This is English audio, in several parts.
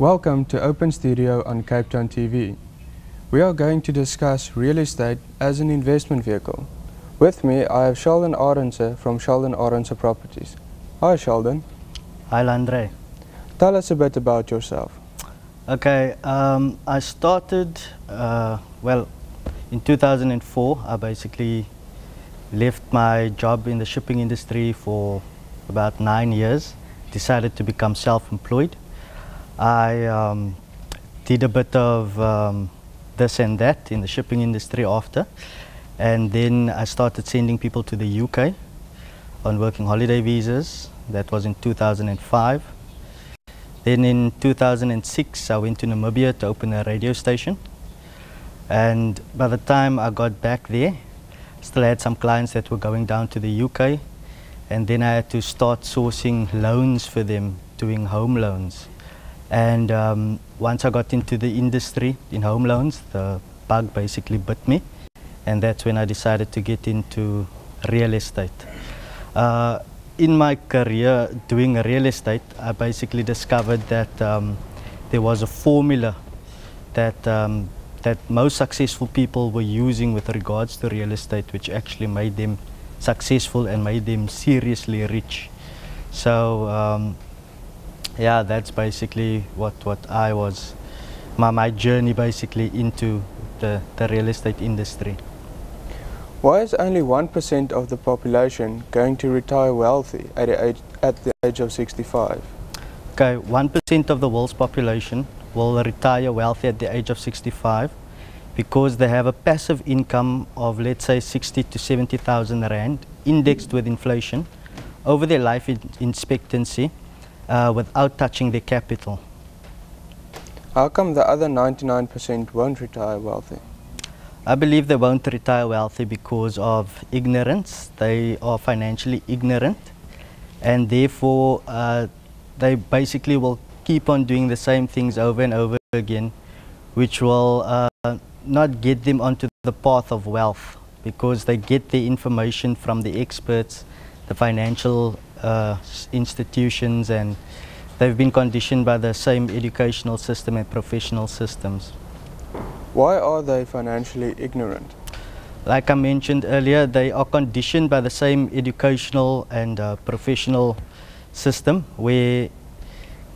Welcome to Open Studio on Cape Town TV. We are going to discuss real estate as an investment vehicle. With me, I have Sheldon Arendse from Sheldon Arendse Properties. Hi Sheldon. Hi Andre. Tell us a bit about yourself. Okay, I started, in 2004. I basically left my job in the shipping industry for about 9 years, decided to become self-employed. I did a bit of this and that in the shipping industry after, and then I started sending people to the UK on working holiday visas. That was in 2005. Then in 2006 I went to Namibia to open a radio station, and by the time I got back there, still had some clients that were going down to the UK, and then I had to start sourcing loans for them, doing home loans. And once I got into the industry in home loans, the bug basically bit me, and that's when I decided to get into real estate. In my career doing real estate, I basically discovered that there was a formula that that most successful people were using with regards to real estate, which actually made them successful and made them seriously rich. So yeah, that's basically what I was, my journey basically into the real estate industry. Why is only 1% of the population going to retire wealthy at the age of 65? Okay, 1% of the world's population will retire wealthy at the age of 65 because they have a passive income of, let's say, 60 to 70,000 rand indexed with inflation over their life expectancy without touching their capital. How come the other 99% won't retire wealthy? I believe they won't retire wealthy because of ignorance. They are financially ignorant, and therefore they basically will keep on doing the same things over and over again, which will not get them onto the path of wealth, because they get their information from the experts, the financial institutions, and they've been conditioned by the same educational system and professional systems. Why are they financially ignorant? Like I mentioned earlier, they are conditioned by the same educational and professional system, where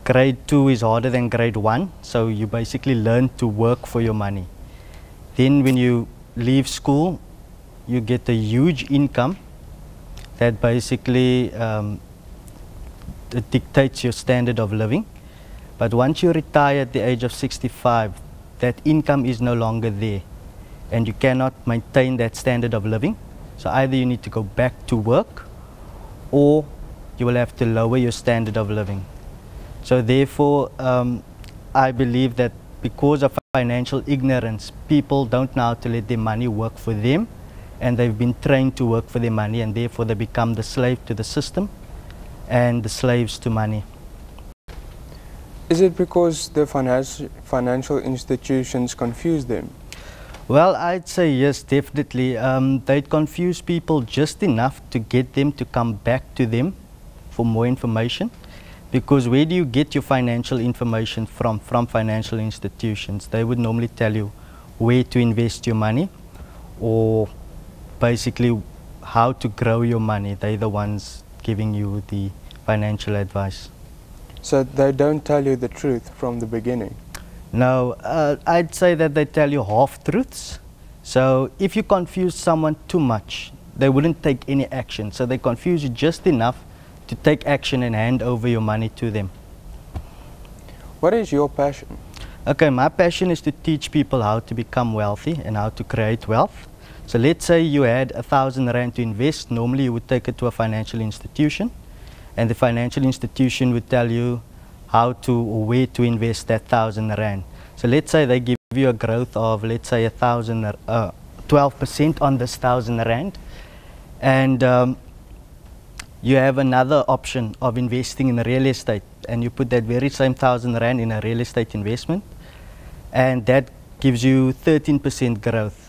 grade 2 is harder than grade 1, so you basically learn to work for your money. Then when you leave school, you get a huge income that basically it dictates your standard of living. But once you retire at the age of 65, that income is no longer there, and you cannot maintain that standard of living. So either you need to go back to work, or you will have to lower your standard of living. So therefore, I believe that because of financial ignorance, people don't know how to let their money work for them, and they've been trained to work for their money, and therefore they become the slave to the system and the slaves to money. Is it because the financial institutions confuse them? Well, I'd say yes, definitely. They confuse people just enough to get them to come back to them for more information. Because where do you get your financial information from financial institutions? They would normally tell you where to invest your money, or basically how to grow your money. They're the ones giving you the financial advice. So they don't tell you the truth from the beginning? No, I'd say that they tell you half-truths. So if you confuse someone too much, they wouldn't take any action. So they confuse you just enough to take action and hand over your money to them. What is your passion? Okay, my passion is to teach people how to become wealthy and how to create wealth. So let's say you had 1,000 rand to invest. Normally you would take it to a financial institution, and the financial institution would tell you how to or where to invest that 1,000 rand. So let's say they give you a growth of, let's say, 12% on this 1,000 rand, and you have another option of investing in real estate, and you put that very same 1,000 rand in a real estate investment, and that gives you 13% growth.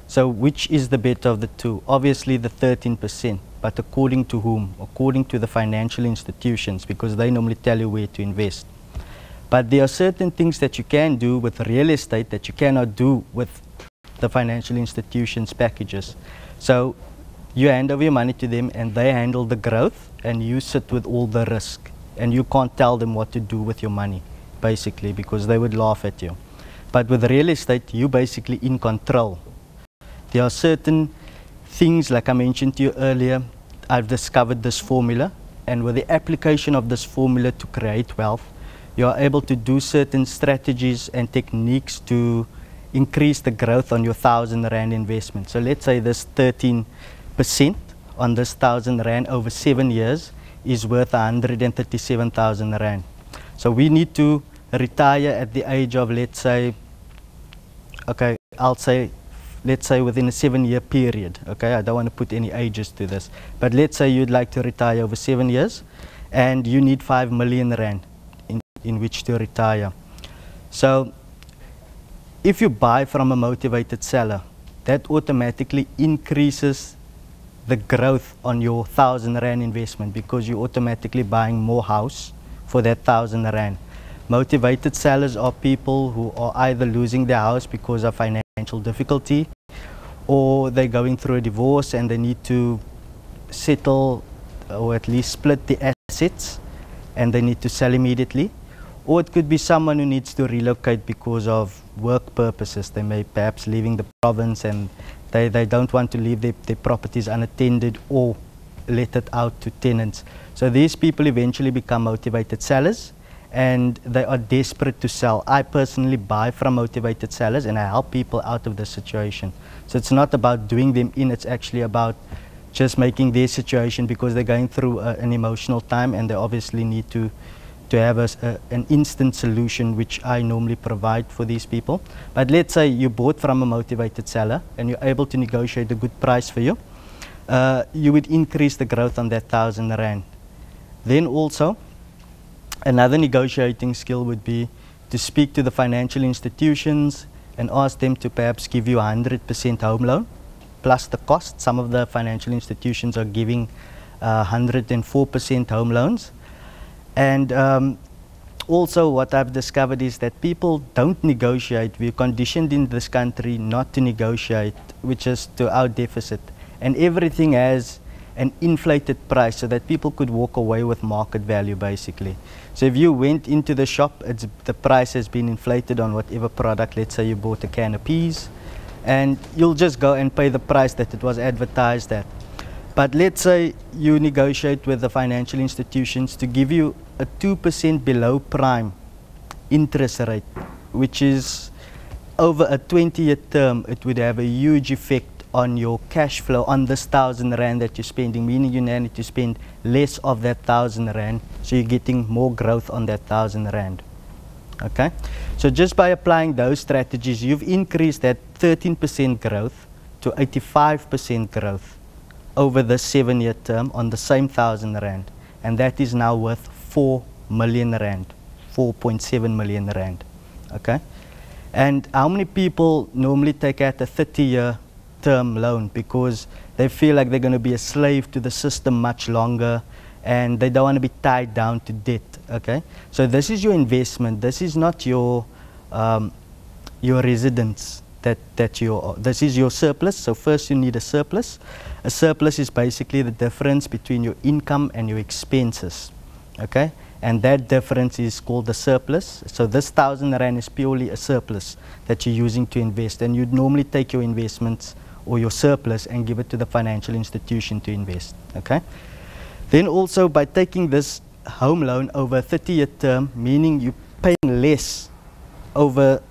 So which is the better of the two? Obviously the 13%, but according to whom? According to the financial institutions, because they normally tell you where to invest. But there are certain things that you can do with real estate that you cannot do with the financial institutions packages. So you hand over your money to them and they handle the growth and you sit with all the risk, and you can't tell them what to do with your money basically, because they would laugh at you. But with real estate, you're basically in control. There are certain things, like I mentioned to you earlier, I've discovered this formula, and with the application of this formula to create wealth, you are able to do certain strategies and techniques to increase the growth on your 1,000 Rand investment. So let's say this 13% on this 1,000 Rand over 7 years is worth 137,000 Rand. So we need to retire at the age of, let's say, okay, let's say within a 7-year period. Okay, I don't want to put any ages to this, but let's say you'd like to retire over 7 years and you need 5 million Rand in which to retire. So if you buy from a motivated seller, that automatically increases the growth on your 1,000 Rand investment, because you're automatically buying more house for that 1,000 Rand. Motivated sellers are people who are either losing their house because of financial difficulty, or they're going through a divorce and they need to settle or at least split the assets and they need to sell immediately. Or it could be someone who needs to relocate because of work purposes. They may perhaps leaving the province and they don't want to leave their properties unattended or let it out to tenants. So these people eventually become motivated sellers and they are desperate to sell. I personally buy from motivated sellers and I help people out of this situation. So it's not about doing them in, it's actually about just making their situation, because they're going through an emotional time and they obviously need to have an instant solution, which I normally provide for these people. But let's say you bought from a motivated seller and you're able to negotiate a good price for you, you would increase the growth on that 1,000 Rand. Then also, another negotiating skill would be to speak to the financial institutions and ask them to perhaps give you 100% home loan plus the cost. Some of the financial institutions are giving 104% home loans. And also what I've discovered is that people don't negotiate. We're conditioned in this country not to negotiate, which is to our deficit. And everything has an inflated price so that people could walk away with market value basically. So if you went into the shop, the price has been inflated on whatever product. Let's say you bought a can of peas and you'll just go and pay the price that it was advertised at. But let's say you negotiate with the financial institutions to give you a 2% below prime interest rate, which is over a 20-year term, it would have a huge effect on your cash flow on this 1,000 Rand that you're spending, meaning you now need to spend less of that 1,000 Rand, so you're getting more growth on that 1,000 Rand. Okay, so just by applying those strategies, you've increased that 13% growth to 85% growth over the 7-year term on the same 1,000 Rand, and that is now worth 4 million Rand, 4.7 million Rand. Okay, and how many people normally take out a 30-year term loan because they feel like they're going to be a slave to the system much longer and they don't want to be tied down to debt? Okay, so this is your investment. This is not your residence. This is your surplus. So first you need a surplus. A surplus is basically the difference between your income and your expenses. Okay, and that difference is called the surplus. So this 1,000 Rand is purely a surplus that you're using to invest, and you'd normally take your investments or your surplus and give it to the financial institution to invest. Okay, then also by taking this home loan over a 30-year term, meaning you're paying less over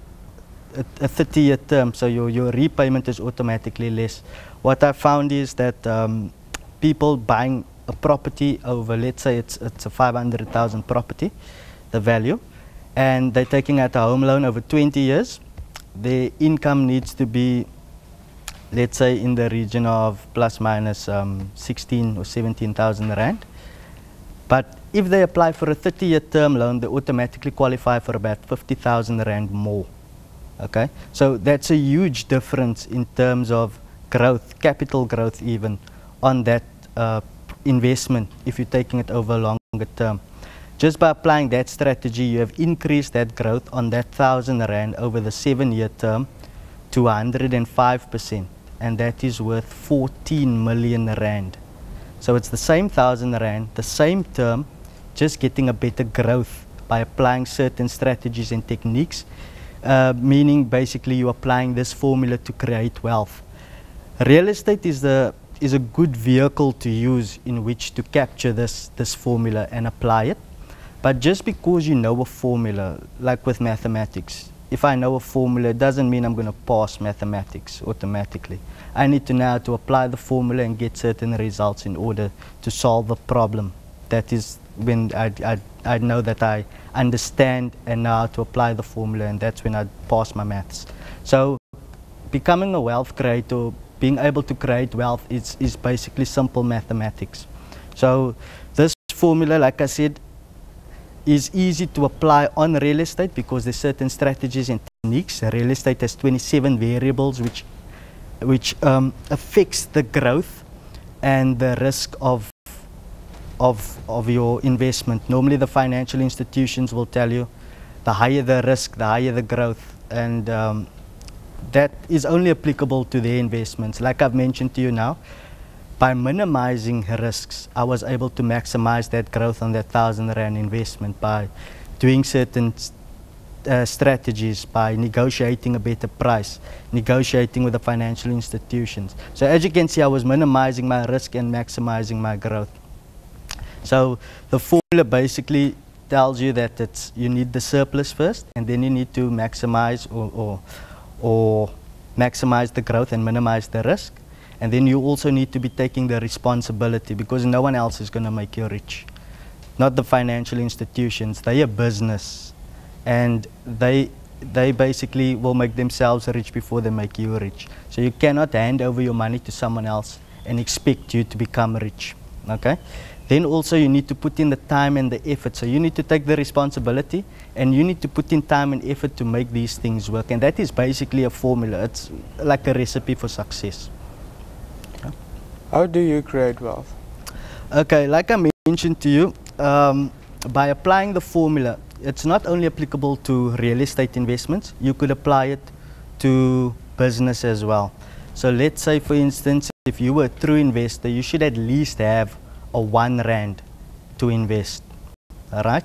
a 30-year term, so your repayment is automatically less. What I found is that people buying a property over, let's say it's a 500,000 property, the value, and they're taking out a home loan over 20 years, their income needs to be, let's say, in the region of plus minus 16 or 17,000 Rand. But if they apply for a 30-year term loan, they automatically qualify for about 50,000 Rand more. Okay, so that's a huge difference in terms of growth, capital growth even, on that investment if you're taking it over a longer term. Just by applying that strategy, you have increased that growth on that 1,000 rand over the 7-year term to 105%, and that is worth 14 million rand. So it's the same 1,000 rand, the same term, just getting a better growth by applying certain strategies and techniques, meaning basically you're applying this formula to create wealth. Real estate is a good vehicle to use in which to capture this formula and apply it. But just because you know a formula, like with mathematics, if I know a formula, it doesn't mean I'm going to pass mathematics automatically. I need to know how to apply the formula and get certain results in order to solve a problem. That is when I know that I understand and know how to apply the formula, and that's when I pass my maths. So becoming a wealth creator, being able to create wealth is basically simple mathematics. So this formula, like I said, is easy to apply on real estate because there's certain strategies and techniques. Real estate has 27 variables which affects the growth and the risk of your investment. Normally the financial institutions will tell you the higher the risk, the higher the growth, and that is only applicable to their investments. Like I've mentioned to you now, by minimizing risks, I was able to maximize that growth on that 1,000 rand investment by doing certain strategies, by negotiating a better price, negotiating with the financial institutions. So as you can see, I was minimizing my risk and maximizing my growth. So the formula basically tells you that you need the surplus first, and then you need to maximize or maximize the growth and minimize the risk. And then you also need to be taking the responsibility, because no one else is going to make you rich. Not the financial institutions. They're a business, and they basically will make themselves rich before they make you rich. So you cannot hand over your money to someone else and expect you to become rich. Okay? Then also you need to put in the time and the effort. So you need to take the responsibility, and you need to put in time and effort to make these things work. And that is basically a formula. It's like a recipe for success. How do you create wealth? Okay, like I mentioned to you, by applying the formula, it's not only applicable to real estate investments, you could apply it to business as well. So let's say, for instance, if you were a true investor, you should at least have a 1 rand to invest. Alright?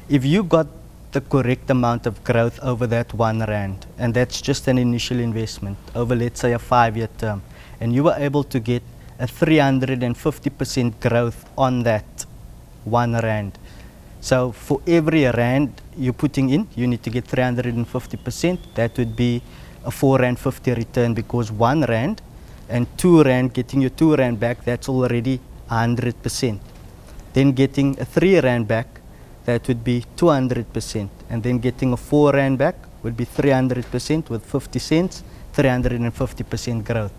If you got the correct amount of growth over that 1 rand, and that's just an initial investment over, let's say, a 5-year term, and you were able to get a 350% growth on that 1 rand. So for every rand you're putting in, you need to get 350%. That would be a 4.50 rand return, because 1 rand and 2 rand, getting your 2 rand back, that's already 100%. Then getting a 3 rand back, that would be 200%. And then getting a 4 rand back would be 300% with 50 cents, 350% growth.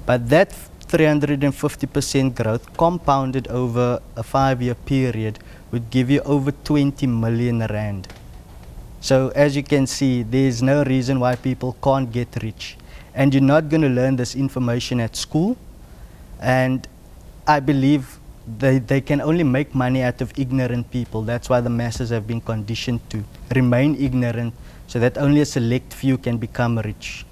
But that 350% growth compounded over a 5-year period would give you over 20 million rand. So as you can see, there's no reason why people can't get rich. And you're not going to learn this information at school. And I believe they can only make money out of ignorant people. That's why the masses have been conditioned to remain ignorant, so that only a select few can become rich.